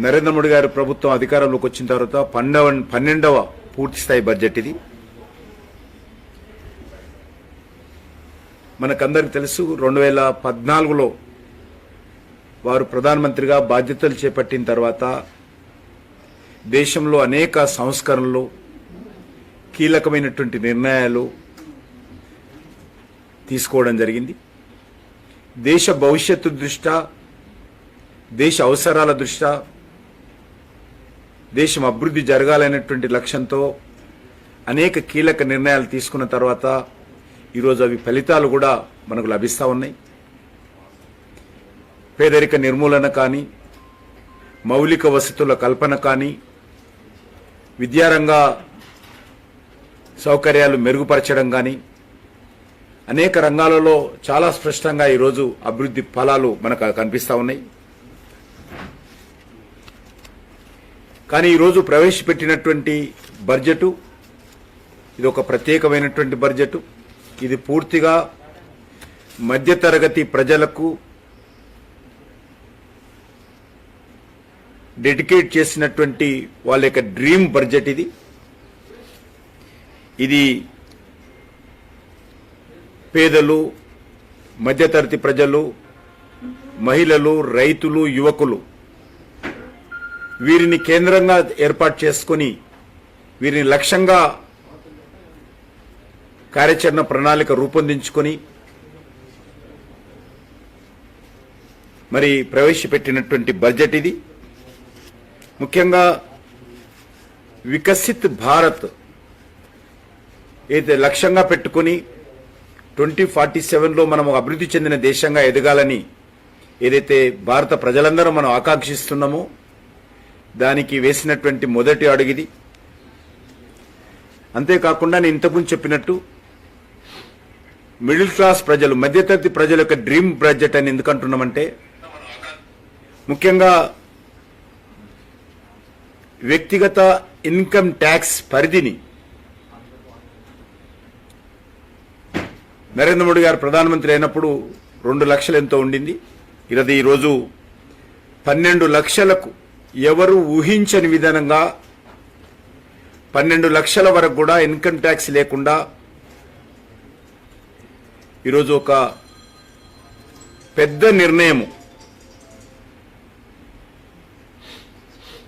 నరేంద్ర మోడీ గారి ప్రభుత్వం అధికారంలోకి వచ్చిన తర్వాత 12వ పూర్తిస్థాయి బడ్జెట్ ఇది. మనకందరికి తెలుసు 2014లో వారు ప్రధానమంత్రిగా బాధ్యతలు చేపట్టిన తర్వాత దేశంలో అనేక సంస్కరణలు, కీలకమైనటువంటి నిర్ణయాలు తీసుకోవడం జరిగింది. దేశ భవిష్యత్తు దృష్ట్యా, దేశ అవసరాల దృష్ట్యా, దేశం అభివృద్ధి జరగాలనేటువంటి లక్ష్యంతో అనేక కీలక నిర్ణయాలు తీసుకున్న తర్వాత ఈరోజు అవి ఫలితాలు కూడా మనకు లభిస్తూ ఉన్నాయి. పేదరిక నిర్మూలన కానీ, మౌలిక వసతుల కల్పన కానీ, విద్యారంగ సౌకర్యాలు మెరుగుపరచడం కానీ, అనేక రంగాలలో చాలా స్పష్టంగా ఈరోజు అభివృద్ధి ఫలాలు మనకు కనిపిస్తూ ఉన్నాయి. కానీ ఈరోజు ప్రవేశపెట్టినటువంటి బడ్జెటు ఇది ఒక ప్రత్యేకమైనటువంటి బడ్జెటు. ఇది పూర్తిగా మధ్యతరగతి ప్రజలకు డెడికేట్ చేసినటువంటి వాళ్ళ యొక్క డ్రీమ్ బడ్జెట్ ఇది. ఇది పేదలు, మధ్యతరగతి ప్రజలు, మహిళలు, రైతులు, యువకులు వీరిని కేంద్రంగా ఏర్పాటు చేసుకుని వీరిని లక్ష్యంగా కార్యాచరణ ప్రణాళిక రూపొందించుకొని మరి ప్రవేశపెట్టినటువంటి బడ్జెట్ ఇది. ముఖ్యంగా వికసిత్ భారత్ ఏదైతే లక్ష్యంగా పెట్టుకుని 2047లో మనం అభివృద్ధి చెందిన దేశంగా ఎదగాలని ఏదైతే భారత ప్రజలందరూ మనం ఆకాంక్షిస్తున్నామో దానికి వేసినటువంటి మొదటి అడుగుది. అంతేకాకుండా నేను ఇంతకుముందు చెప్పినట్టు మిడిల్ క్లాస్ ప్రజలు, మధ్యతరగతి ప్రజల యొక్క డ్రీమ్ బడ్జెట్ అని ఎందుకు అంటున్నామంటే ముఖ్యంగా వ్యక్తిగత ఇన్కమ్ ట్యాక్స్ పరిధిని నరేంద్ర మోడీ గారు ప్రధానమంత్రి అయినప్పుడు 2 లక్షలు ఎంతో ఉండింది. ఇది ఈరోజు 12 లక్షలకు ఎవరు ఊహించని విధానంగా 12 లక్షల వరకు కూడా ఇన్కమ్ ట్యాక్స్ లేకుండా ఈరోజు ఒక పెద్ద నిర్ణయం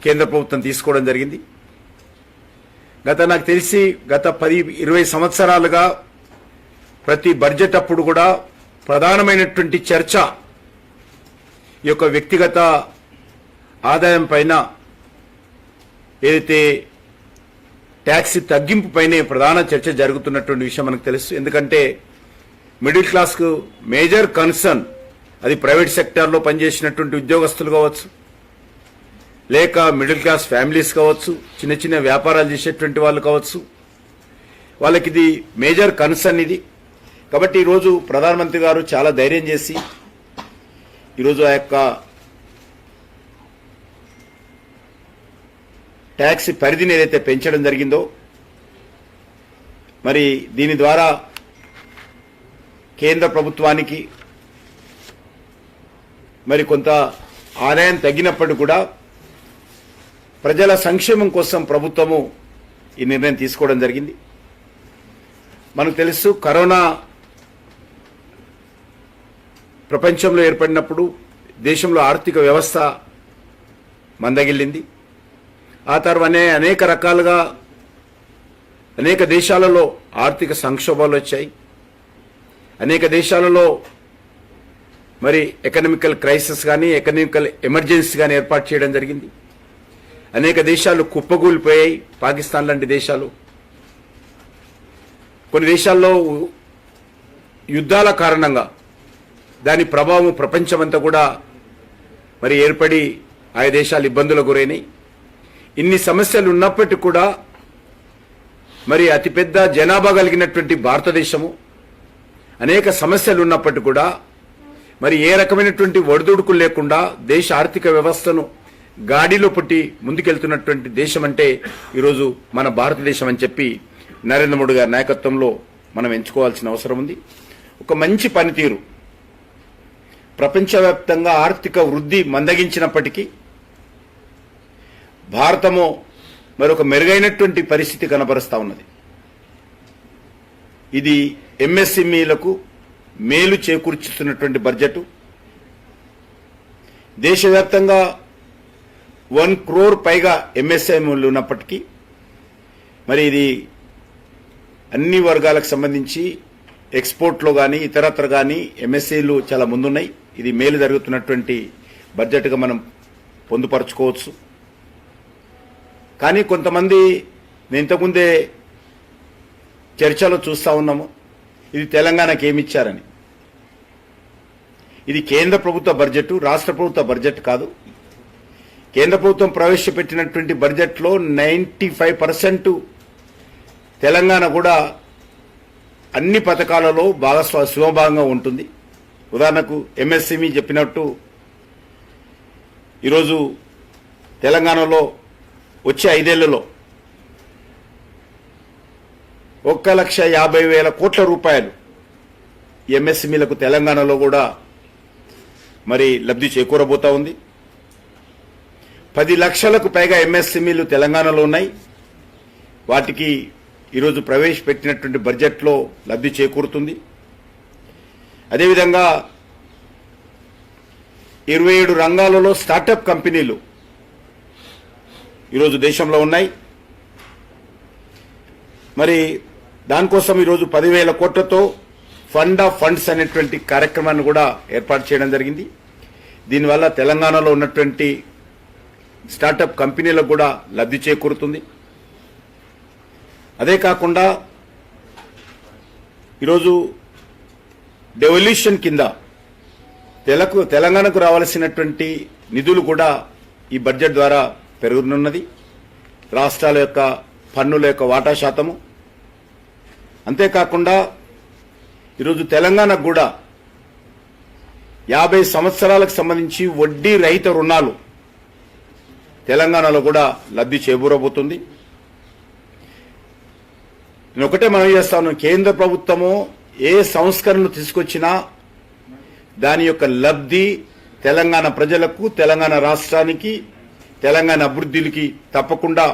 కేంద్ర ప్రభుత్వం తీసుకోవడం జరిగింది. నాకు తెలిసి గత 10-20 సంవత్సరాలుగా ప్రతి బడ్జెట్ అప్పుడు కూడా ప్రధానమైనటువంటి చర్చ ఈ యొక్క వ్యక్తిగత ఆదాయం పైన, ఏదైతే ట్యాక్స్ తగ్గింపు పైనే ప్రధాన చర్చ జరుగుతున్నటువంటి విషయం మనకు తెలుసు. ఎందుకంటే మిడిల్ క్లాస్కు మేజర్ కన్సర్న్ అది ప్రైవేట్ సెక్టార్లో పనిచేసినటువంటి ఉద్యోగస్తులు కావచ్చు, లేక మిడిల్ క్లాస్ ఫ్యామిలీస్ కావచ్చు, చిన్న చిన్న వ్యాపారాలు చేసేటువంటి వాళ్ళు కావచ్చు, వాళ్ళకి ఇది మేజర్ కన్సర్న్ ఇది. కాబట్టి ఈరోజు ప్రధానమంత్రి గారు చాలా ధైర్యం చేసి ఈరోజు ఆ యొక్క ట్యాక్స్ పరిధిని ఏదైతే పెంచడం జరిగిందో మరి దీని ద్వారా కేంద్ర ప్రభుత్వానికి మరి కొంత ఆదాయం తగ్గినప్పటికీ కూడా ప్రజల సంక్షేమం కోసం ప్రభుత్వము ఈ నిర్ణయం తీసుకోవడం జరిగింది. మనకు తెలుసు కరోనా ప్రపంచంలో ఏర్పడినప్పుడు దేశంలో ఆర్థిక వ్యవస్థ మందగిల్లింది. ఆ తర్వాత అనేక రకాలుగా అనేక దేశాలలో ఆర్థిక సంక్షోభాలు వచ్చాయి. అనేక దేశాలలో మరి ఎకనామికల్ క్రైసిస్ కానీ, ఎకనామికల్ ఎమర్జెన్సీ కానీ ఏర్పాటు చేయడం జరిగింది. అనేక దేశాలు కుప్పగూలిపోయాయి. పాకిస్తాన్ లాంటి దేశాలు, కొన్ని దేశాల్లో యుద్ధాల కారణంగా దాని ప్రభావం ప్రపంచమంతా కూడా మరి ఏర్పడి ఆయా దేశాలు ఇబ్బందులకు గురైనాయి. ఇన్ని సమస్యలు ఉన్నప్పటికీ కూడా మరి అతిపెద్ద జనాభా కలిగినటువంటి భారతదేశము, అనేక సమస్యలు ఉన్నప్పటికీ కూడా మరి ఏ రకమైనటువంటి ఒడిదుడుకులు లేకుండా దేశ ఆర్థిక వ్యవస్థను గాడిలో పుట్టి ముందుకెళ్తున్నటువంటి దేశం అంటే ఈరోజు మన భారతదేశం అని చెప్పి నరేంద్ర మోడీ గారి నాయకత్వంలో మనం ఎంచుకోవాల్సిన అవసరం ఉంది. ఒక మంచి పనితీరు, ప్రపంచవ్యాప్తంగా ఆర్థిక వృద్ధి మందగించినప్పటికీ భారతము మరొక మెరుగైనటువంటి పరిస్థితి కనబరుస్తా ఉన్నది. ఇది ఎంఎస్ఎంఈలకు మేలు చేకూర్చుతున్నటువంటి బడ్జెట్. దేశవ్యాప్తంగా 1 crore పైగా ఎంఎస్ఎంఈలు ఉన్నప్పటికీ మరి ఇది అన్ని వర్గాలకు సంబంధించి ఎక్స్పోర్ట్లో కానీ ఇతరత్ర కానీ ఎంఎస్ఈలు చాలా ముందున్నాయి. ఇది మేలు జరుగుతున్నటువంటి బడ్జెట్గా మనం పొందుపరచుకోవచ్చు. కానీ కొంతమంది నేను ఇంతకుముందే చర్చలో చూస్తూ ఉన్నాము, ఇది తెలంగాణకి ఏమిచ్చారని. ఇది కేంద్ర ప్రభుత్వ బడ్జెట్, రాష్ట్ర ప్రభుత్వ బడ్జెట్ కాదు. కేంద్ర ప్రభుత్వం ప్రవేశపెట్టినటువంటి బడ్జెట్లో 95% తెలంగాణ కూడా అన్ని పథకాలలో శివభాగంగా ఉంటుంది. ఉదాహరణకు ఎంఎస్ఎంఈ చెప్పినట్టు ఈరోజు తెలంగాణలో వచ్చే 5 ఏళ్లలో 1,50,000 కోట్ల రూపాయలు ఎంఎస్ఎంఈలకు తెలంగాణలో కూడా మరి లబ్ధి చేకూరబోతా ఉంది. 10 లక్షలకు పైగా ఎంఎస్ఎంఈలు తెలంగాణలో ఉన్నాయి. వాటికి ఈరోజు ప్రవేశపెట్టినటువంటి బడ్జెట్లో లబ్ధి చేకూరుతుంది. అదేవిధంగా 27 రంగాలలో స్టార్టప్ కంపెనీలు ఈరోజు దేశంలో ఉన్నాయి. మరి దానికోసం ఈరోజు 10,000 కోట్లతో ఫండ్ ఆఫ్ ఫండ్స్ అనేటువంటి కార్యక్రమాన్ని కూడా ఏర్పాటు చేయడం జరిగింది. దీనివల్ల తెలంగాణలో ఉన్నటువంటి స్టార్టప్ కంపెనీలకు కూడా లబ్ధి చేకూరుతుంది. అదే కాకుండా ఈరోజు డెవల్యూషన్ కింద తెలంగాణకు రావాల్సినటువంటి నిధులు కూడా ఈ బడ్జెట్ ద్వారా పెరుగునున్నది. రాష్ట్రాల యొక్క పన్నుల యొక్క వాటా శాతము. అంతేకాకుండా ఈరోజు తెలంగాణకు కూడా 50 సంవత్సరాలకు సంబంధించి వడ్డీ రహిత రుణాలు తెలంగాణలో కూడా లబ్ధి చేకూరబోతుంది. నేను ఒకటే మనం చేస్తాను, కేంద్ర ప్రభుత్వము ఏ సంస్కరణలు తీసుకొచ్చినా దాని యొక్క లబ్ధి తెలంగాణ ప్రజలకు, తెలంగాణ రాష్ట్రానికి, తెలంగాణ అభివృద్ధికి తప్పకుండా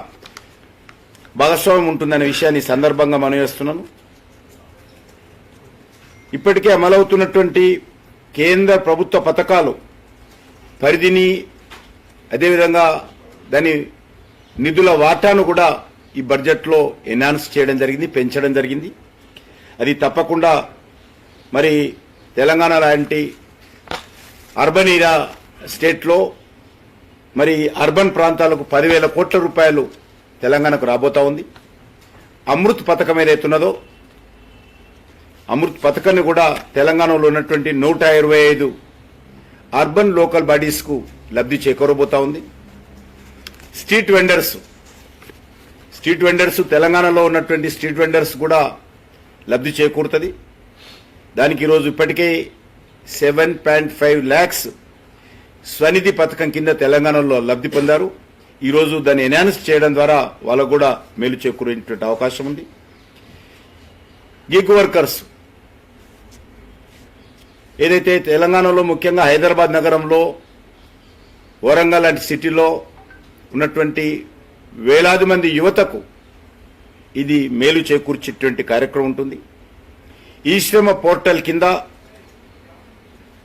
భాగస్వామ్యం ఉంటుందనే విషయాన్ని సందర్భంగా మనం చేస్తున్నాను. ఇప్పటికే అమలవుతున్నటువంటి కేంద్ర ప్రభుత్వ పథకాలు పరిధిని, అదేవిధంగా దాని నిధుల వాటాను కూడా ఈ బడ్జెట్లో ఎన్హాన్స్ చేయడం జరిగింది, పెంచడం జరిగింది. అది తప్పకుండా మరి తెలంగాణ లాంటి అర్బన్ ఏరియా స్టేట్లో మరి అర్బన్ ప్రాంతాలకు 10,000 కోట్ల రూపాయలు తెలంగాణకు రాబోతా ఉంది. అమృత్ పథకం ఏదైతున్నదో అమృత్ పథకాన్ని కూడా తెలంగాణలో ఉన్నటువంటి 125 అర్బన్ లోకల్ బాడీస్కు లబ్ధి చేకూరబోతా ఉంది. స్ట్రీట్ వెండర్స్ తెలంగాణలో ఉన్నటువంటి స్ట్రీట్ వెండర్స్ కూడా లబ్ధి చేకూరుతుంది. దానికి ఈరోజు ఇప్పటికే 7.5 lakhs స్వనిధి పథకం కింద తెలంగాణలో లబ్ధి పొందారు. ఈరోజు దాన్ని ఎన్హాన్స్ చేయడం ద్వారా వాళ్ళకు కూడా మేలు చేకూరేటువంటి అవకాశం ఉంది. గిగ్ వర్కర్స్ ఏదైతే తెలంగాణలో ముఖ్యంగా హైదరాబాద్ నగరంలో, వరంగల్ లాంటి సిటీలో ఉన్నటువంటి వేలాది మంది యువతకు ఇది మేలు చేకూర్చేటువంటి కార్యక్రమం ఉంటుంది. ఈ శ్రమ పోర్టల్ కింద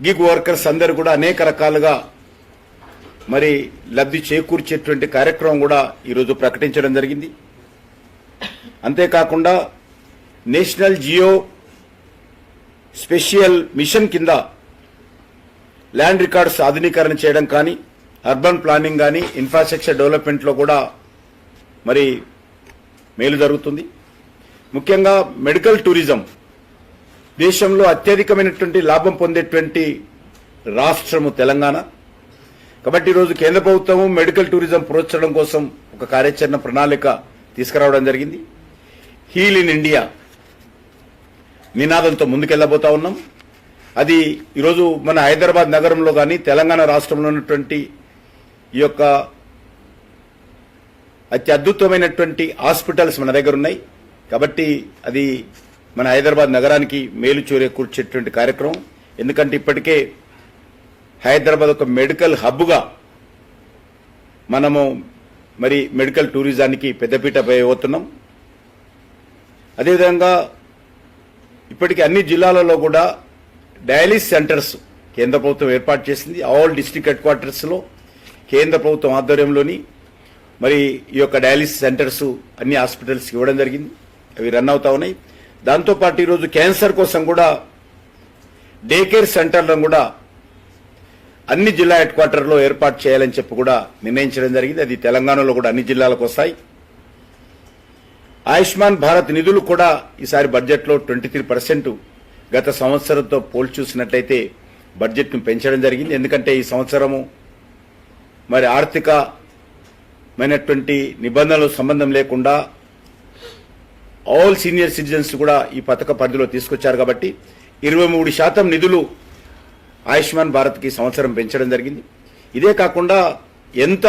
గిగ్ వర్కర్స్ అందరూ కూడా అనేక రకాలుగా మరి లబ్ధి చేకూర్చేటువంటి కార్యక్రమం కూడా ఈరోజు ప్రకటించడం జరిగింది. అంతేకాకుండా నేషనల్ జియో స్పెషల్ మిషన్ కింద ల్యాండ్ రికార్డ్స్ ఆధునీకరణ చేయడం కానీ, అర్బన్ ప్లానింగ్ కానీ, ఇన్ఫ్రాస్ట్రక్చర్ డెవలప్మెంట్లో కూడా మరి మేలు జరుగుతుంది. ముఖ్యంగా మెడికల్ టూరిజం దేశంలో అత్యధికమైనటువంటి లాభం పొందేటువంటి రాష్ట్రము తెలంగాణ. కాబట్టి ఈరోజు కేంద్ర ప్రభుత్వము మెడికల్ టూరిజం ప్రోత్సహించడం కోసం ఒక కార్యాచరణ ప్రణాళిక తీసుకురావడం జరిగింది. హీల్ ఇన్ ఇండియా నినాదంతో ముందుకెళ్లబోతా ఉన్నాం. అది ఈరోజు మన హైదరాబాద్ నగరంలో కానీ, తెలంగాణ రాష్ట్రంలో ఉన్నటువంటి ఈ యొక్క అత్యద్భుతమైనటువంటి హాస్పిటల్స్ మన దగ్గర ఉన్నాయి. కాబట్టి అది మన హైదరాబాద్ నగరానికి మేలు చేకూర్చేటువంటి కార్యక్రమం. ఎందుకంటే ఇప్పటికే హైదరాబాద్ ఒక మెడికల్ హబ్గా మనము మరి మెడికల్ టూరిజానికి పెద్దపీట వేయబోతున్నాం. అదేవిధంగా ఇప్పటికీ అన్ని జిల్లాలలో కూడా డయాలిసిస్ సెంటర్స్ కేంద్ర ప్రభుత్వం ఏర్పాటు చేసింది. ఆల్ డిస్ట్రిక్ట్ హెడ్ క్వార్టర్స్లో కేంద్ర ప్రభుత్వం ఆధ్వర్యంలోని మరి ఈ యొక్క డయాలిసిస్ సెంటర్స్ అన్ని హాస్పిటల్స్కి ఇవ్వడం జరిగింది. అవి రన్ అవుతా ఉన్నాయి. దాంతోపాటు ఈరోజు క్యాన్సర్ కోసం కూడా డే కేర్ సెంటర్లను కూడా అన్ని జిల్లా హెడ్ క్వార్టర్లో ఏర్పాటు చేయాలని చెప్పి కూడా నిర్ణయించడం జరిగింది. అది తెలంగాణలో కూడా అన్ని జిల్లాలకు వస్తాయి. ఆయుష్మాన్ భారత్ నిధులు కూడా ఈసారి బడ్జెట్లో 23% గత సంవత్సరంతో పోల్చి చూసినట్లయితే బడ్జెట్ను పెంచడం జరిగింది. ఎందుకంటే ఈ సంవత్సరము మరి ఆర్థికమైనటువంటి నిబంధనలు సంబంధం లేకుండా ఆల్ సీనియర్ సిటిజన్స్ కూడా ఈ పథక పరిధిలో తీసుకొచ్చారు కాబట్టి 23% నిధులు ఆయుష్మాన్ భారత్కి సంవత్సరం పెంచడం జరిగింది. ఇదే కాకుండా ఎంత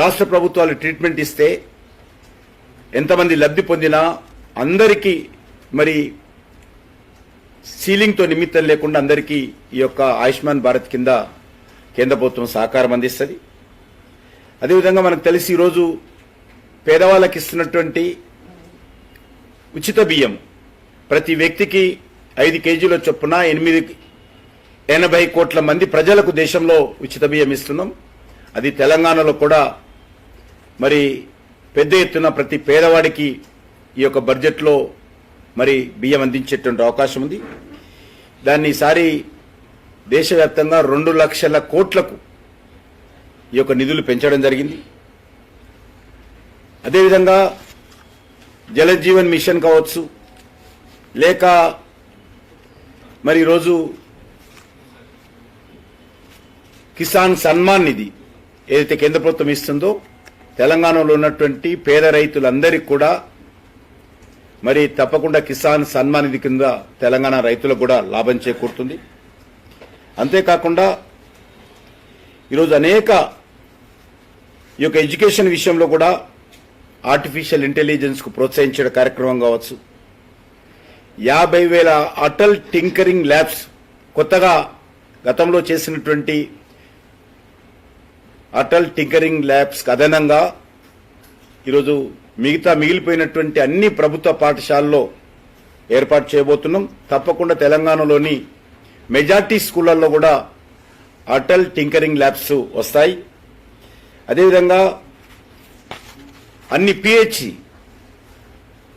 రాష్ట్ర ప్రభుత్వాలు ట్రీట్మెంట్ ఇస్తే ఎంతమంది లబ్ధి పొందినా అందరికీ మరి సీలింగ్తో నిమిత్తం లేకుండా అందరికీ ఈ యొక్క ఆయుష్మాన్ భారత్ కింద కేంద్ర ప్రభుత్వం సహకారం అందిస్తుంది. అదేవిధంగా మనకు తెలిసి ఈరోజు పేదవాళ్ళకి ఇస్తున్నటువంటి ఉచిత బియ్యం ప్రతి వ్యక్తికి 5 కేజీల చొప్పున 80 కోట్ల మంది ప్రజలకు దేశంలో ఉచిత బియ్యం ఇస్తున్నాం. అది తెలంగాణలో కూడా మరి పెద్ద ఎత్తున ప్రతి పేదవాడికి ఈ యొక్క బడ్జెట్లో మరి బియ్యం అందించేటువంటి అవకాశం ఉంది. దాన్ని ఈసారి దేశవ్యాప్తంగా 2 లక్షల కోట్లకు ఈ యొక్క నిధులు పెంచడం జరిగింది. అదేవిధంగా జలజీవన్ మిషన్ కావచ్చు, లేక మరి ఈరోజు కిసాన్ సన్మాన్ నిధి ఏదైతే కేంద్ర ప్రభుత్వం ఇస్తుందో తెలంగాణలో ఉన్నటువంటి పేద రైతులందరికీ కూడా మరి తప్పకుండా కిసాన్ సన్మాన్ నిధి కింద తెలంగాణ రైతులకు కూడా లాభం చేకూరుతుంది. అంతేకాకుండా ఈరోజు అనేక ఈ యొక్క ఎడ్యుకేషన్ విషయంలో కూడా ఆర్టిఫిషియల్ ఇంటెలిజెన్స్ కు ప్రోత్సహించే కార్యక్రమం కావచ్చు, 50,000 అటల్ టింకరింగ్ ల్యాబ్స్ కొత్తగా గతంలో చేసినటువంటి అటల్ టింకరింగ్ ల్యాబ్స్ అదనంగా ఈరోజు మిగిలిపోయినటువంటి అన్ని ప్రభుత్వ పాఠశాలల్లో ఏర్పాటు చేయబోతున్నాం. తప్పకుండా తెలంగాణలోని మెజార్టీ స్కూళ్లలో కూడా అటల్ టింకరింగ్ ల్యాబ్స్ వస్తాయి. అదేవిధంగా అన్ని PHC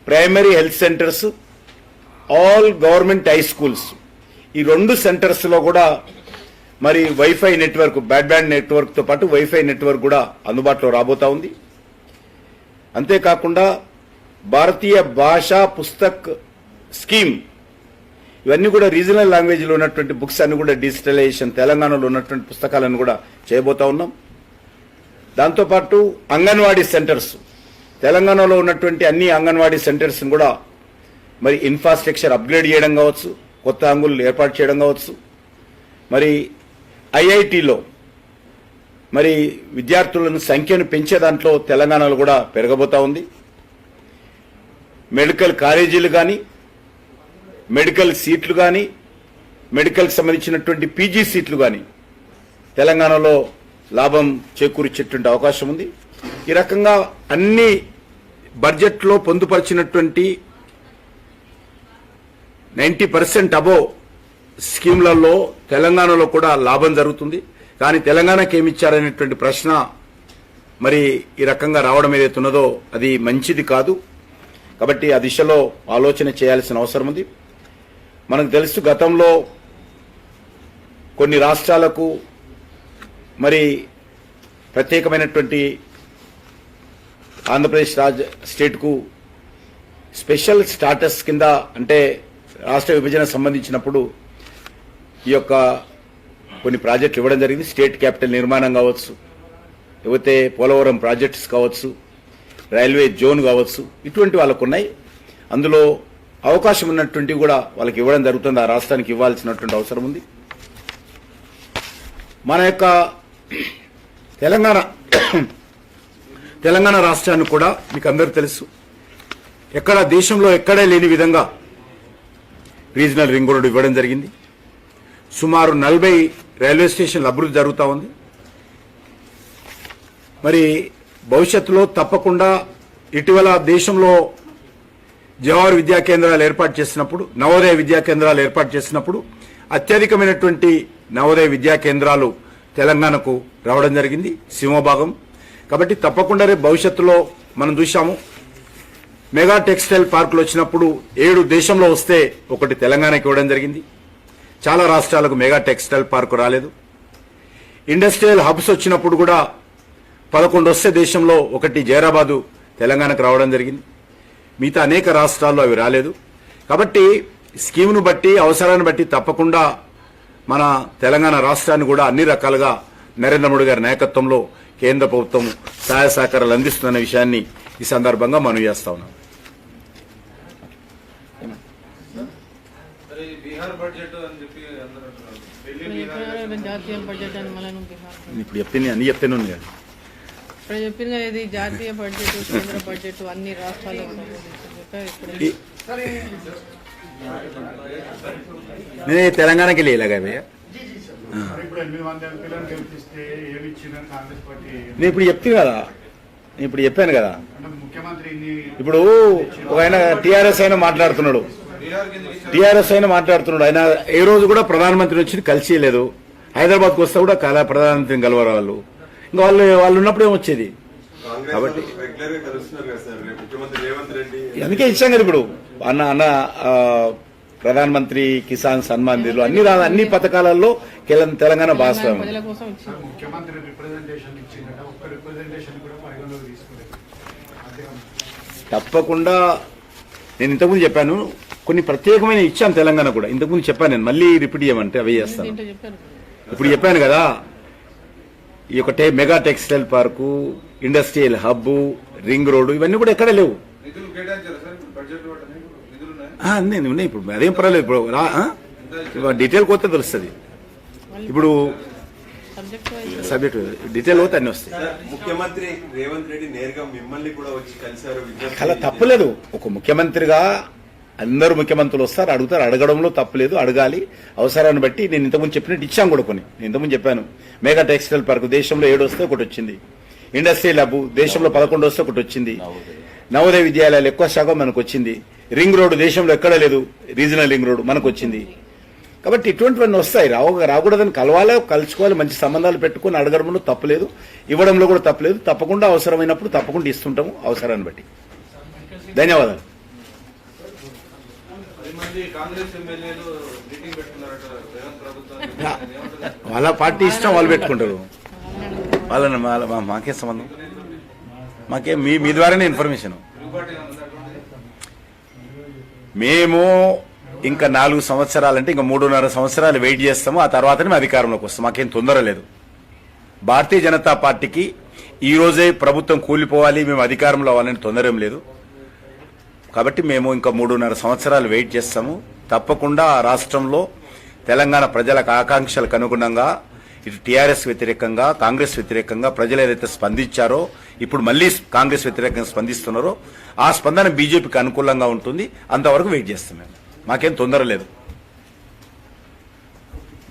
primary health centres, all government high schools ఈ 2 సెంటర్స్ లో కూడా మరి వైఫై నెట్వర్క్, బ్రాడ్బ్యాండ్ నెట్వర్క్ తో పాటు వైఫై నెట్వర్క్ కూడా అందుబాటులో రాబోతా ఉంది. అంతేకాకుండా భారతీయ భాషా పుస్తక్ స్కీమ్ ఇవన్నీ కూడా రీజనల్ లాంగ్వేజ్ లో ఉన్నటువంటి బుక్స్ అన్ని కూడా డిజిటలైజేషన్ తెలంగాణలో ఉన్నటువంటి పుస్తకాలను కూడా చేయబోతా ఉన్నాం. దాంతోపాటు అంగన్వాడీ సెంటర్స్ తెలంగాణలో ఉన్నటువంటి అన్ని అంగన్వాడీ సెంటర్స్ కూడా మరి ఇన్ఫ్రాస్ట్రక్చర్ అప్గ్రేడ్ చేయడం కావచ్చు, కొత్త అంగులు ఏర్పాటు చేయడం కావచ్చు, మరి ఐఐటిలో మరి విద్యార్థులను సంఖ్యను పెంచే దాంట్లో తెలంగాణలో కూడా పెరగబోతా ఉంది. మెడికల్ కాలేజీలు కానీ, మెడికల్ సీట్లు కానీ, మెడికల్కి సంబంధించినటువంటి పీజీ సీట్లు కానీ తెలంగాణలో లాభం చేకూర్చేటువంటి అవకాశం ఉంది. ఈ రకంగా అన్ని బడ్జెట్లో పొందుపరిచినటువంటి 90% అబోవ్ స్కీమ్లలో తెలంగాణలో కూడా లాభం జరుగుతుంది. కానీ తెలంగాణకి ఏమిచ్చారనేటువంటి ప్రశ్న మరి ఈ రకంగా రావడం ఏదైతే ఉన్నదో అది మంచిది కాదు. కాబట్టి ఆ దిశలో ఆలోచన చేయాల్సిన అవసరం ఉంది. మనకు తెలుసు గతంలో కొన్ని రాష్ట్రాలకు మరి ప్రత్యేకమైనటువంటి ఆంధ్రప్రదేశ్ స్టేట్కు స్పెషల్ స్టాటస్ కింద అంటే రాష్ట్ర విభజన సంబంధించినప్పుడు ఈ యొక్క కొన్ని ప్రాజెక్టులు ఇవ్వడం జరిగింది. స్టేట్ క్యాపిటల్ నిర్మాణం కావచ్చు, లేకపోతే పోలవరం ప్రాజెక్ట్స్ కావచ్చు, రైల్వే జోన్ కావచ్చు, ఇటువంటి వాళ్ళకు ఉన్నాయి. అందులో అవకాశం ఉన్నటువంటి కూడా వాళ్ళకి ఇవ్వడం జరుగుతుంది. ఆ రాష్ట్రానికి ఇవ్వాల్సినటువంటి అవసరం ఉంది. మన యొక్క తెలంగాణ రాష్ట్రాన్ని కూడా మీకు అందరూ తెలుసు, ఎక్కడ దేశంలో ఎక్కడే లేని విధంగా రీజనల్ రింగ్ రోడ్ ఇవ్వడం జరిగింది. సుమారు 40 రైల్వే స్టేషన్లు అభివృద్ధి జరుగుతూ ఉంది. మరి భవిష్యత్తులో తప్పకుండా ఇటీవల దేశంలో జవహర్ విద్యా కేంద్రాలు ఏర్పాటు చేసినప్పుడు, నవోదయ విద్యా కేంద్రాలు ఏర్పాటు చేసినప్పుడు అత్యధికమైనటువంటి నవోదయ విద్యా కేంద్రాలు తెలంగాణకు రావడం జరిగింది, సింహభాగం. కాబట్టి తప్పకుండా రేపు భవిష్యత్తులో మనం చూశాము, మెగా టెక్స్టైల్ పార్కులు వచ్చినప్పుడు 7 దేశంలో వస్తే ఒకటి తెలంగాణకి ఇవ్వడం జరిగింది. చాలా రాష్ట్రాలకు మెగా టెక్స్టైల్ పార్కు రాలేదు. ఇండస్ట్రియల్ హబ్స్ వచ్చినప్పుడు కూడా 11 వస్తే దేశంలో ఒకటి జైరాబాదు తెలంగాణకు రావడం జరిగింది. మిగతా అనేక రాష్ట్రాల్లో అవి రాలేదు. కాబట్టి స్కీమ్ను బట్టి, అవసరాన్ని బట్టి తప్పకుండా మన తెలంగాణ రాష్ట్రాన్ని కూడా అన్ని రకాలుగా నరేంద్ర మోడీ గారి నాయకత్వంలో కేంద్ర ప్రభుత్వం సహాయ సహకారాలు అందిస్తున్న విషయాన్ని ఈ సందర్భంగా మనవి చేస్తా ఉన్నాం. జాతీయ బడ్జెట్ అని మనం ఇప్పుడు చెప్తే అన్ని చెప్తేనే ఉంది కదా. ఇప్పుడు చెప్పింది కదా, ఇది జాతీయ బడ్జెట్, కేంద్ర బడ్జెట్ అన్ని రాష్ట్రాలకు సంబంధించి నేను తెలంగాణకి వెళ్ళేలాగా నేను ఇప్పుడు చెప్తే కదా, నేను ఇప్పుడు చెప్పాను కదా. ఇప్పుడు ఒక ఆయన టీఆర్ఎస్ అయినా మాట్లాడుతున్నాడు, ఆయన ఏ రోజు కూడా ప్రధానమంత్రి వచ్చి కలిసి లేదు. హైదరాబాద్కి వస్తే కూడా ప్రధానమంత్రిని కలవరు వాళ్ళు. ఇంకా వాళ్ళు ఉన్నప్పుడు ఏమొచ్చేది. కాబట్టి అందుకే ఇచ్చాం కదా ఇప్పుడు అన్న ప్రధానమంత్రి కిసాన్ సన్మాన్ నిధులు అన్ని పథకాలలో తెలంగాణ భాగస్వామ్యం. తప్పకుండా నేను ఇంతకుముందు చెప్పాను, కొన్ని ప్రత్యేకమైన ఇచ్చాను తెలంగాణ కూడా. ఇంతకుముందు చెప్పాను, నేను మళ్ళీ రిపీట్ చేయమంటే అవి చేస్తాను. ఇప్పుడు చెప్పాను కదా, ఈ యొక్క mega textile park, industrial hub, ring road ఇవన్నీ కూడా ఎక్కడ లేవు. అన్నీ ఉన్నాయి. ఇప్పుడు అదేం పర్వాలేదు. ఇప్పుడు డీటెయిల్ పోతే తెలుస్తుంది. ఇప్పుడు సబ్జెక్ట్ డీటెయిల్ పోతే అన్ని వస్తాయి. ముఖ్యమంత్రి రేవంత్ రెడ్డి నేరుగా మిమ్మల్ని కూడా వచ్చి కలిశారు. అలా తప్పలేదు. ఒక ముఖ్యమంత్రిగా అందరూ ముఖ్యమంత్రులు వస్తారు, అడుగుతారు. అడగడంలో తప్పలేదు, అడగాలి. అవసరాన్ని బట్టి నేను ఇంతకుముందు చెప్పినట్టు ఇచ్చాం కూడా కొన్ని. నేను ఇంతకుముందు చెప్పాను, మెగా టెక్స్టైల్ పార్క్ దేశంలో 7 వస్తే ఒకటి వచ్చింది. ఇండస్ట్రియల్ హబ్ దేశంలో 11 వస్తే ఒకటి వచ్చింది. నవోదయ విద్యాలయాలు ఎక్కువ శాఖ మనకు వచ్చింది. రింగ్ రోడ్డు దేశంలో ఎక్కడ లేదు, రీజనల్ రింగ్ రోడ్డు మనకు వచ్చింది. కాబట్టి ఇటువంటివన్నీ వస్తాయి. రాకూడదని కలుసుకోవాలి, మంచి సంబంధాలు పెట్టుకుని అడగడంలో తప్పలేదు, ఇవ్వడంలో కూడా తప్పలేదు. తప్పకుండా అవసరమైనప్పుడు తప్పకుండా ఇస్తుంటాము అవసరాన్ని బట్టి. ధన్యవాదాలు. వాళ్ళ పార్టీ ఇష్టం, వాళ్ళు పెట్టుకుంటారు. వాళ్ళని మాకే సంబంధం, మాకే మీ ద్వారానే ఇన్ఫర్మేషన్. మేము ఇంకా 4 సంవత్సరాలంటే ఇంకా 3.5 సంవత్సరాలు వెయిట్ చేస్తాము. ఆ తర్వాతనే మేము అధికారంలోకి వస్తాం. మాకేం తొందర లేదు. భారతీయ జనతా పార్టీకి ఈ రోజే ప్రభుత్వం కూలిపోవాలి, మేము అధికారంలో అవ్వాలని తొందర ఏం లేదు. కాబట్టి మేము ఇంకా 3.5 సంవత్సరాలు వెయిట్ చేస్తాము. తప్పకుండా ఆ రాష్ట్రంలో తెలంగాణ ప్రజల ఆకాంక్షలకు అనుగుణంగా ఇటు టీఆర్ఎస్ వ్యతిరేకంగా, కాంగ్రెస్ వ్యతిరేకంగా ప్రజలు ఏదైతే స్పందించారో, ఇప్పుడు మళ్లీ కాంగ్రెస్ వ్యతిరేకంగా స్పందిస్తున్నారో ఆ స్పందన బీజేపీకి అనుకూలంగా ఉంటుంది. అంతవరకు వెయిట్ చేస్తాం. మేము మాకేం తొందర లేదు.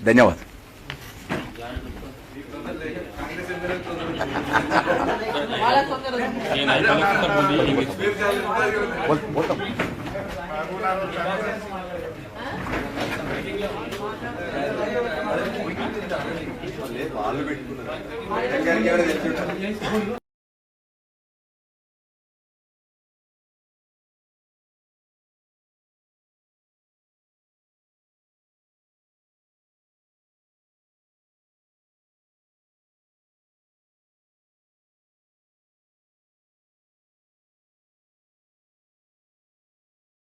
ధన్యవాదాలు. వాళ్ళు పెట్టుకున్నారు.